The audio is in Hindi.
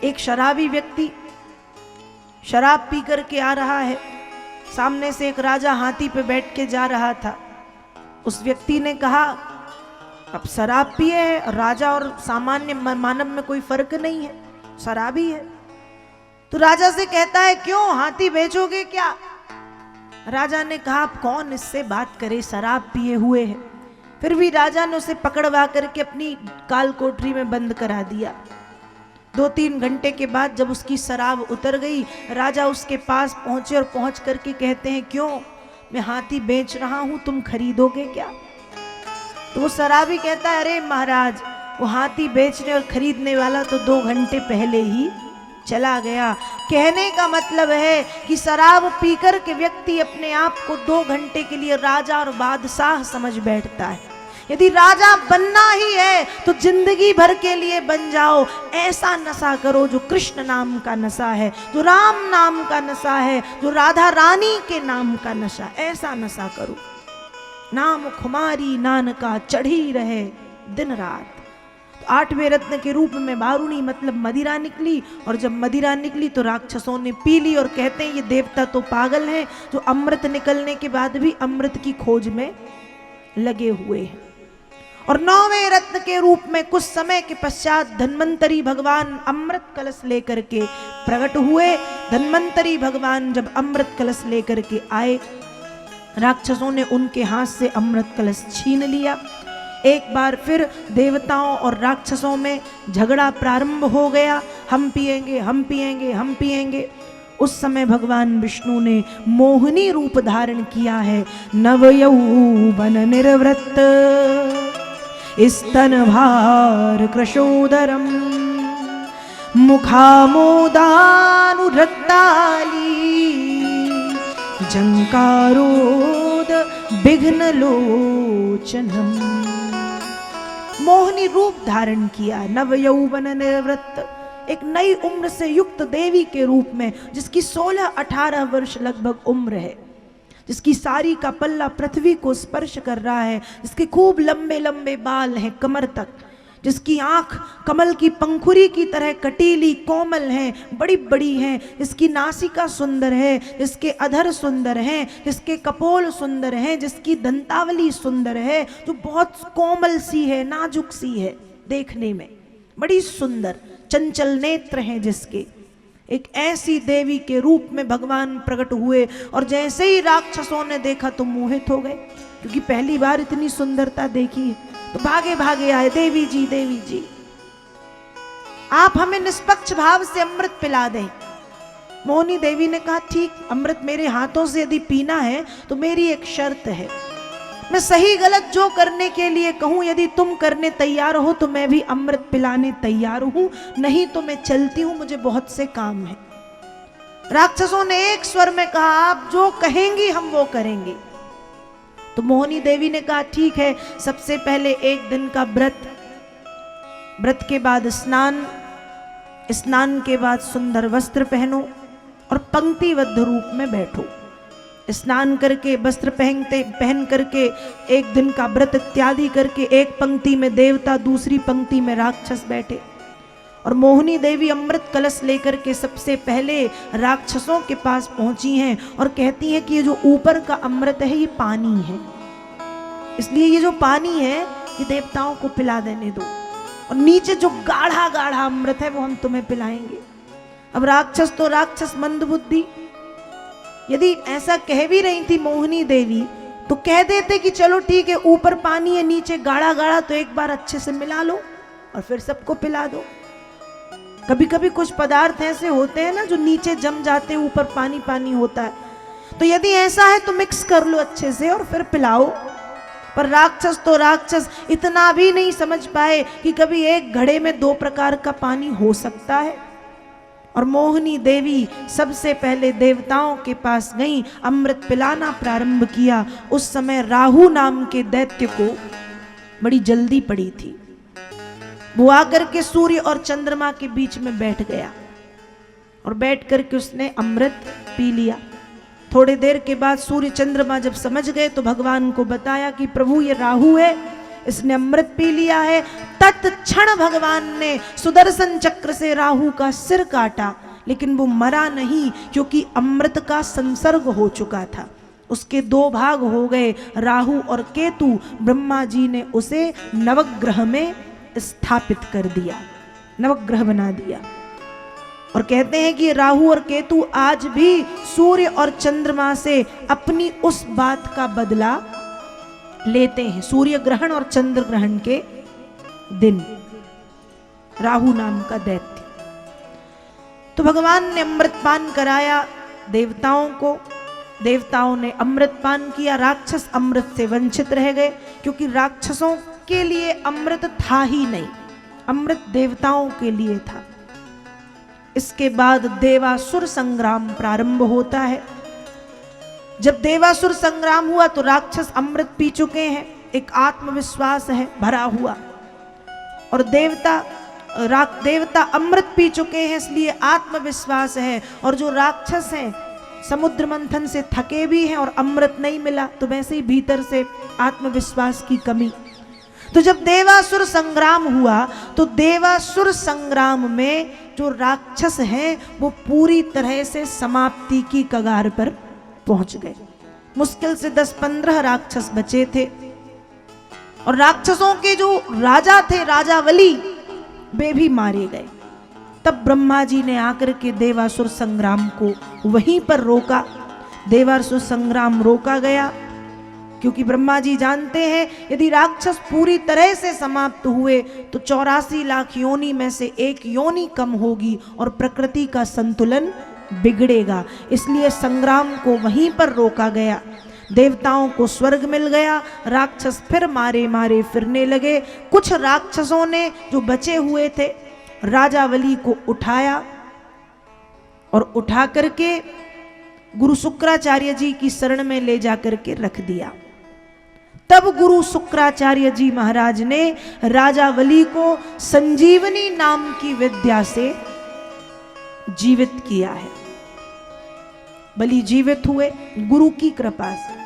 एक शराबी व्यक्ति शराब पी करके आ रहा है। सामने से एक राजा हाथी पे बैठ के जा रहा था। उस व्यक्ति ने कहा, अब शराब पिए है, राजा और सामान्य मानव में कोई फर्क नहीं है, शराबी है। तो राजा से कहता है, क्यों हाथी बेचोगे क्या? राजा ने कहा, आप कौन इससे बात करे, शराब पिए हुए है। फिर भी राजा ने उसे पकड़वा करके अपनी काल कोठरी में बंद करा दिया। 2-3 घंटे के बाद जब उसकी शराब उतर गई, राजा उसके पास पहुंचे और पहुंच करके कहते हैं, क्यों, मैं हाथी बेच रहा हूं, तुम खरीदोगे क्या? तो वो शराबी कहता है, अरे महाराज, वो हाथी बेचने और खरीदने वाला तो 2 घंटे पहले ही चला गया। कहने का मतलब है कि शराब पीकर के व्यक्ति अपने आप को 2 घंटे के लिए राजा और बादशाह समझ बैठता है। यदि राजा बनना ही है तो जिंदगी भर के लिए बन जाओ। ऐसा नशा करो जो कृष्ण नाम का नशा है, जो राम नाम का नशा है, जो राधा रानी के नाम का नशा, ऐसा नशा करो। नाम खुमारी नानका चढ़ी रहे दिन रात। 8वें रत्न के रूप में बारूणी मतलब मदिरा निकली, और जब मदिरा निकली तो राक्षसों ने पी ली। और कहते हैं ये देवता तो पागल हैं जो अमृत निकलने के बाद भी अमृत की खोज में लगे हुए हैं। और 9वें रत्न के रूप में कुछ समय के पश्चात धन्वंतरी भगवान अमृत कलश लेकर के प्रकट हुए। धन्वंतरी भगवान जब अमृत कलश लेकर के आए, राक्षसों ने उनके हाथ से अमृत कलश छीन लिया। एक बार फिर देवताओं और राक्षसों में झगड़ा प्रारंभ हो गया, हम पिएंगे, हम पिएंगे, हम पिएंगे। उस समय भगवान विष्णु ने मोहिनी रूप धारण किया है। नवयौवन निर्वृत्त स्तनभार कृशोदरम मुखामोदानुरक्ताली जंकारोद विघ्नलोचनम। मोहिनी रूप धारण किया, नव यौवन निर्वृत्त, एक नई उम्र से युक्त देवी के रूप में, जिसकी 16-18 वर्ष लगभग उम्र है, जिसकी साड़ी का पल्ला पृथ्वी को स्पर्श कर रहा है, जिसके खूब लंबे लंबे बाल हैं कमर तक, जिसकी आंख कमल की पंखुरी की तरह कटीली कोमल हैं, बड़ी बड़ी हैं, जिसकी नासिका सुंदर है, जिसके अधर सुंदर हैं, जिसके कपोल सुंदर हैं, जिसकी दंतावली सुंदर है, जो बहुत कोमल सी है, नाजुक सी है, देखने में बड़ी सुंदर, चंचल नेत्र हैं जिसके। एक ऐसी देवी के रूप में भगवान प्रकट हुए। और जैसे ही राक्षसों ने देखा तो मोहित हो गए, क्योंकि पहली बार इतनी सुंदरता देखी है। तो भागे भागे आए, देवी जी, देवी जी, आप हमें निष्पक्ष भाव से अमृत पिला दें। मोहिनी देवी ने कहा, ठीक, अमृत मेरे हाथों से यदि पीना है तो मेरी एक शर्त है। मैं सही गलत जो करने के लिए कहूं, यदि तुम करने तैयार हो तो मैं भी अमृत पिलाने तैयार हूं, नहीं तो मैं चलती हूं, मुझे बहुत से काम है। राक्षसों ने एक स्वर में कहा, आप जो कहेंगी हम वो करेंगे। तो मोहिनी देवी ने कहा, ठीक है, सबसे पहले 1 दिन का व्रत के बाद स्नान के बाद सुंदर वस्त्र पहनो और पंक्तिबद्ध रूप में बैठो। स्नान करके वस्त्र पहन करके 1 दिन का व्रत इत्यादि करके एक पंक्ति में देवता, दूसरी पंक्ति में राक्षस बैठे। और मोहिनी देवी अमृत कलश लेकर के सबसे पहले राक्षसों के पास पहुंची हैं और कहती हैं कि ये जो ऊपर का अमृत है ये पानी है, इसलिए ये जो पानी है ये देवताओं को पिला देने दो, और नीचे जो गाढ़ा गाढ़ा अमृत है वो हम तुम्हें पिलाएंगे। अब राक्षस तो राक्षस मंदबुद्धि, यदि ऐसा कह भी रही थी मोहिनी देवी तो कह देते कि चलो ठीक है, ऊपर पानी है नीचे गाढ़ा गाढ़ा, तो एक बार अच्छे से मिला लो और फिर सबको पिला दो। कभी कभी कुछ पदार्थ ऐसे होते हैं ना जो नीचे जम जाते हैं, ऊपर पानी पानी होता है, तो यदि ऐसा है तो मिक्स कर लो अच्छे से और फिर पिलाओ। पर राक्षस तो राक्षस इतना भी नहीं समझ पाए कि कभी एक घड़े में 2 प्रकार का पानी हो सकता है। और मोहिनी देवी सबसे पहले देवताओं के पास गई, अमृत पिलाना प्रारंभ किया। उस समय राहु नाम के दैत्य को बड़ी जल्दी पड़ी थी। वो आकर के सूर्य और चंद्रमा के बीच में बैठ गया और बैठ करके उसने अमृत पी लिया। थोड़ी देर के बाद सूर्य चंद्रमा जब समझ गए तो भगवान को बताया कि प्रभु ये राहु है, इसने अमृत पी लिया है। तत्क्षण भगवान ने सुदर्शन चक्र से राहु का सिर काटा, लेकिन वो मरा नहीं, क्योंकि अमृत का संसर्ग हो चुका था। उसके दो भाग हो गए, राहु और केतु। ब्रह्मा जी ने उसे नवग्रह में स्थापित कर दिया, नवग्रह बना दिया। और कहते हैं कि राहु और केतु आज भी सूर्य और चंद्रमा से अपनी उस बात का बदला लेते हैं। सूर्य ग्रहण और चंद्र ग्रहण के दिन राहु नाम का दैत्य। तो भगवान ने अमृतपान कराया देवताओं को, देवताओं ने अमृतपान किया, राक्षस अमृत से वंचित रह गए, क्योंकि राक्षसों के लिए अमृत था ही नहीं, अमृत देवताओं के लिए था। इसके बाद देवासुर संग्राम प्रारंभ होता है। जब देवासुर संग्राम हुआ तो राक्षस अमृत पी चुके हैं, एक आत्मविश्वास है भरा हुआ, और देवता अमृत पी चुके हैं, इसलिए आत्मविश्वास है। और जो राक्षस हैं समुद्र मंथन से थके भी हैं और अमृत नहीं मिला, तो वैसे ही भीतर से आत्मविश्वास की कमी। तो जब देवासुर संग्राम हुआ तो देवासुर संग्राम में जो राक्षस हैं वो पूरी तरह से समाप्ति की कगार पर पहुंच गए। मुश्किल से 10-15 राक्षस बचे थे, और राक्षसों के जो राजा थे, राजा बलि, वे भी मारे गए। तब ब्रह्मा जी ने आकर के देवासुर संग्राम को वहीं पर रोका। देवासुर संग्राम रोका गया, क्योंकि ब्रह्मा जी जानते हैं यदि राक्षस पूरी तरह से समाप्त हुए तो 84 लाख योनि में से एक योनि कम होगी और प्रकृति का संतुलन बिगड़ेगा। इसलिए संग्राम को वहीं पर रोका गया। देवताओं को स्वर्ग मिल गया, राक्षस फिर मारे मारे फिरने लगे। कुछ राक्षसों ने जो बचे हुए थे राजा बलि को उठाया, और उठा करके गुरु शुक्राचार्य जी की शरण में ले जाकर के रख दिया। तब गुरु शुक्राचार्य जी महाराज ने राजा बलि को संजीवनी नाम की विद्या से जीवित किया है। बलि जीवित हुए गुरु की कृपा से।